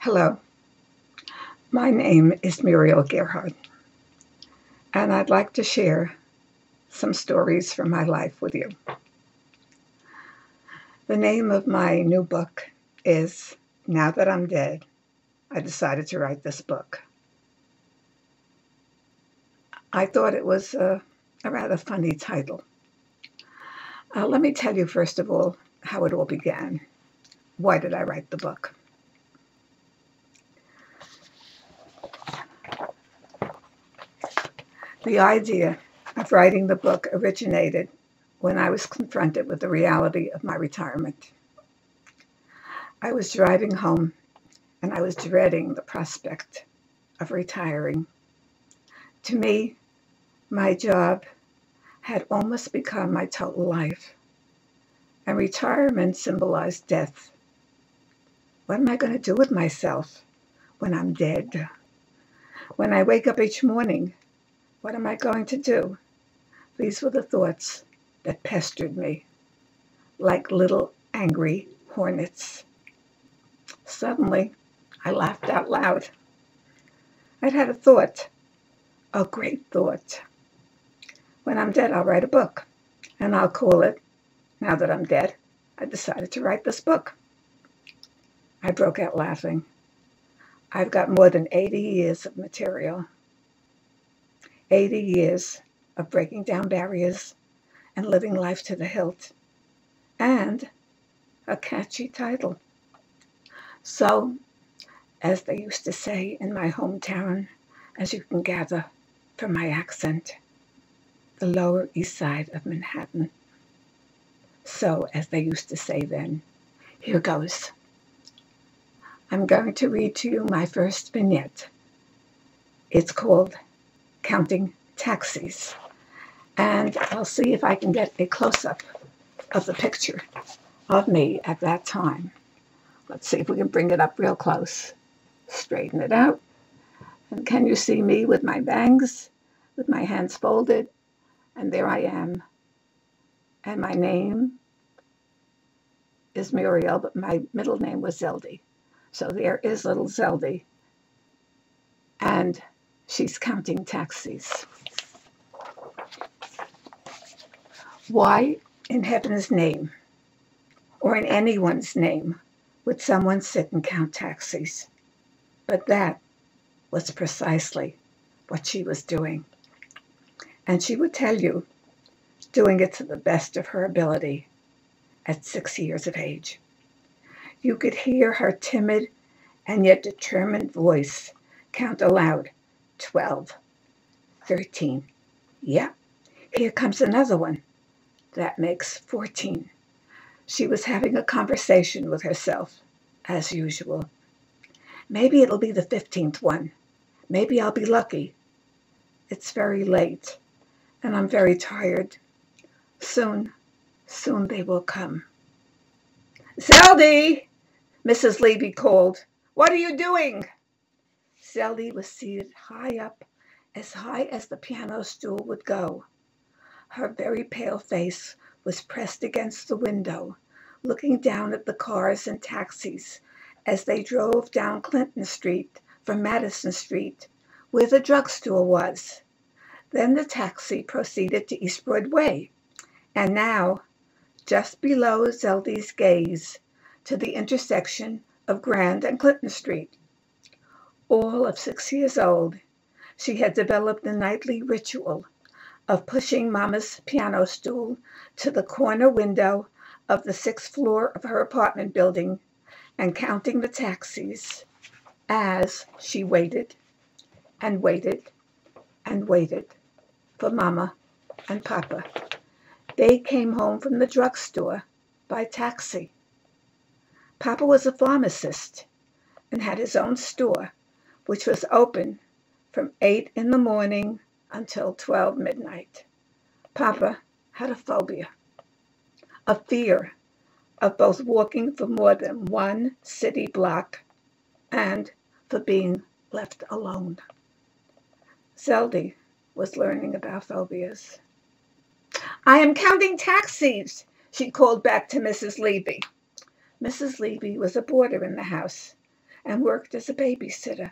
Hello, my name is Muriel Gerhard, and I'd like to share some stories from my life with you. The name of my new book is Now That I'm Dead, I Decided to Write This Book. I thought it was a rather funny title. Let me tell you, first of all, how it all began. Why did I write the book? The idea of writing the book originated when I was confronted with the reality of my retirement. I was driving home and I was dreading the prospect of retiring. To me, my job had almost become my total life, and retirement symbolized death. What am I going to do with myself when I'm dead? When I wake up each morning, what am I going to do? These were the thoughts that pestered me like little angry hornets. Suddenly, I laughed out loud. I'd had a thought, a great thought. When I'm dead, I'll write a book, and I'll call it, Now That I'm Dead, I Decided to Write This Book. I broke out laughing. I've got more than 80 years of material, 80 years of breaking down barriers and living life to the hilt, and a catchy title. So, as they used to say in my hometown, as you can gather from my accent, the Lower East Side of Manhattan. So, as they used to say then, here goes. I'm going to read to you my first vignette. It's called Counting Taxis. And I'll see if I can get a close-up of the picture of me at that time. Let's see if we can bring it up real close. Straighten it out. And can you see me with my bangs, with my hands folded? And there I am. And my name is Muriel, but my middle name was Zeldy. So there is little Zeldy. And she's counting taxis. Why in heaven's name, or in anyone's name, would someone sit and count taxis? But that was precisely what she was doing. And she would tell you, doing it to the best of her ability at 6 years of age. You could hear her timid and yet determined voice count aloud, 12, 13. Yeah, here comes another one. That makes 14. She was having a conversation with herself, as usual. Maybe it'll be the 15th one. Maybe I'll be lucky. It's very late, and I'm very tired. Soon they will come. Zeldy! Mrs. Levy called. What are you doing? Zeldy was seated high as the piano stool would go. Her very pale face was pressed against the window, looking down at the cars and taxis as they drove down Clinton Street from Madison Street, where the drugstore was. Then the taxi proceeded to East Broadway, and now, just below Zeldy's gaze, to the intersection of Grand and Clinton Street. All of 6 years old, she had developed the nightly ritual of pushing Mama's piano stool to the corner window of the 6th floor of her apartment building and counting the taxis as she waited and waited and waited for Mama and Papa. They came home from the drugstore by taxi. Papa was a pharmacist and had his own store, which was open from 8 in the morning until 12 midnight. Papa had a phobia, a fear of both walking for more than one city block and for being left alone. Zeldy was learning about phobias. I am counting taxis, she called back to Mrs. Levy. Mrs. Levy was a boarder in the house. and worked as a babysitter.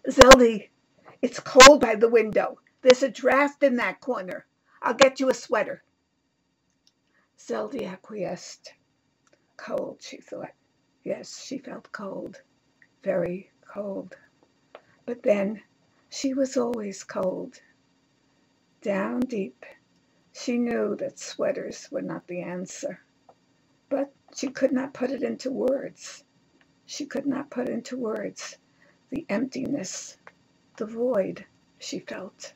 Zeldy, it's cold by the window. There's a draft in that corner. I'll get you a sweater. Zeldy acquiesced. Cold, she thought. Yes, she felt cold. Very cold. But then, she was always cold. Down deep, she knew that sweaters were not the answer. But she could not put it into words. She could not put into words the emptiness, the void she felt.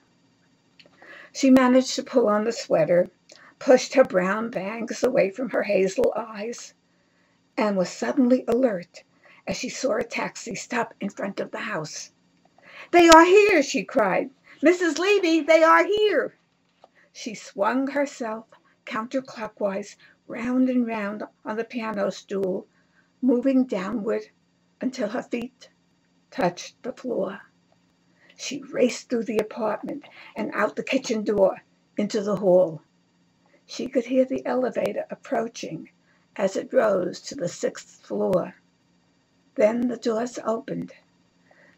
She managed to pull on the sweater, pushed her brown bangs away from her hazel eyes, and was suddenly alert as she saw a taxi stop in front of the house. "They are here!" she cried. "Mrs. Levy, they are here!" She swung herself counterclockwise round and round on the piano stool, moving downward until her feet touched the floor. She raced through the apartment and out the kitchen door into the hall. She could hear the elevator approaching as it rose to the 6th floor. Then the doors opened.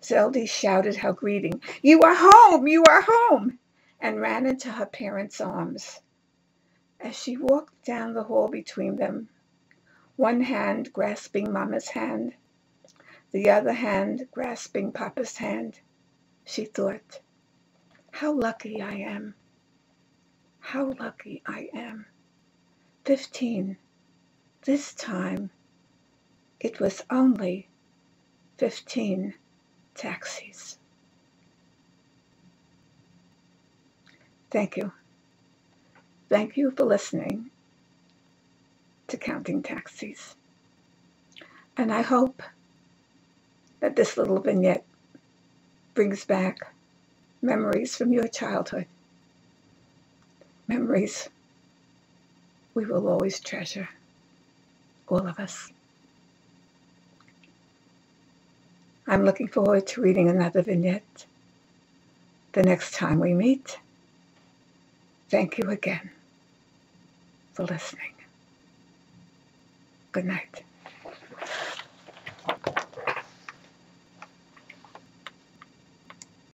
Zeldy shouted her greeting, "You are home! You are home!" and ran into her parents' arms. As she walked down the hall between them, one hand grasping Mama's hand, the other hand grasping Papa's hand, she thought, "How lucky I am. How lucky I am. 15. This time, it was only 15 taxis." Thank you. Thank you for listening to Counting Taxis. And I hope that this little vignette brings back memories from your childhood. Memories we will always treasure, all of us. I'm looking forward to reading another vignette the next time we meet. Thank you again for listening. Good night.